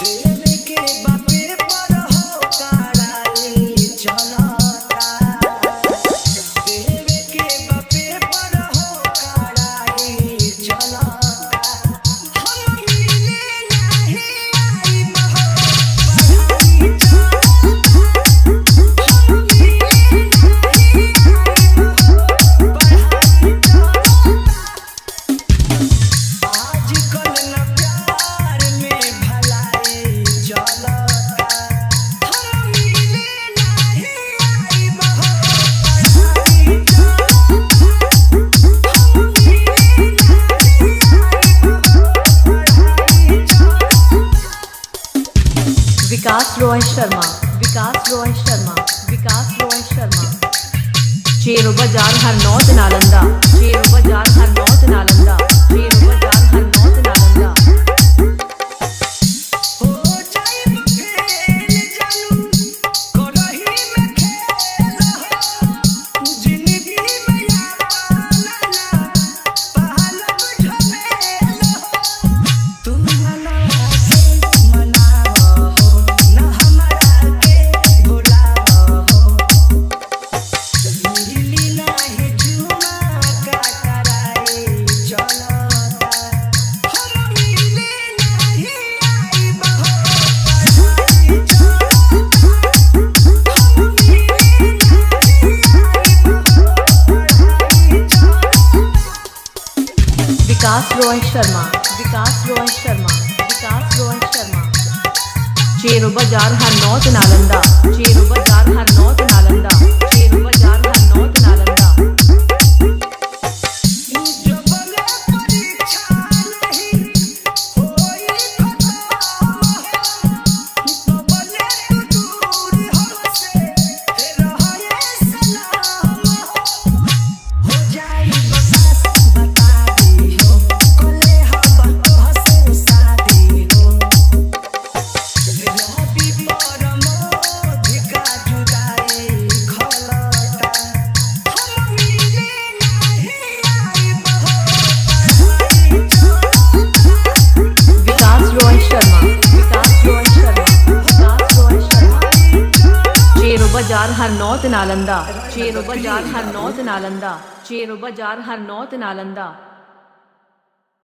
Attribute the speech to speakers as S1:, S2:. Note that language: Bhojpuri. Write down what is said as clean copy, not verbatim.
S1: देवे के बापे पर हो कराई चलता। देवे के बापे पर हो कराई चलता। हम मिले नहीं आई बहो पढ़ाई चलता। हम मिले नहीं आई बहो पढ़ाई चलता। आजकल न प्यार में भलाई चलता। हम मिले नहीं आई बहो पढ़ाई चलता। हम मिले नहीं आई बहो पढ़ाई चलता।
S2: विकास रॉय शर्मा, विकास रॉय शर्मा, विकास रॉय शर्मा। चेरो बाजार हरनौत नालंदा, चेरो बाजार हरनौत नालंदा, चेरो बाजार हरनौत नालंदा।
S1: हो जाइब फेल जानू करही में खेल हो। जिंदगी में यावाना पहलम झमेल हो। तू मना के मनाव हो न हमरा के भुलाव हो। मिली नाही जुमा का कराई चलता। हम मिले नहीं आई बहो पढ़ाई चलता। हम मिले नहीं आई बहो पढ़ाई चलता।
S2: विकास रॉय शर्मा, विकास रॉय शर्मा, विकास रॉय शर्मा। चेरो बाजार हरनौत नालंदा, चेरो बाजार हरनौत नालंदा, चेरो बाजार हरनौत नालंदा।
S1: जबले परीक्षा नहीं होई खत्म हो। तबले तू दूर हमसे रहे सलाम हो। जाई बस बता दी हो कले हम तोहसे शादी हो। रवि परमोध का जुदाई खलता। हम मिले नहीं आई बहो पढ़ाई चलता।
S2: विकास रॉय शर्मा, विकास रॉय शर्मा, विकास रॉय शर्मा। चेरो बाजार हरनौत नालंदा, चेरो बाजार हरनौत नालंदा, चेरो बाजार हरनौत नालंदा।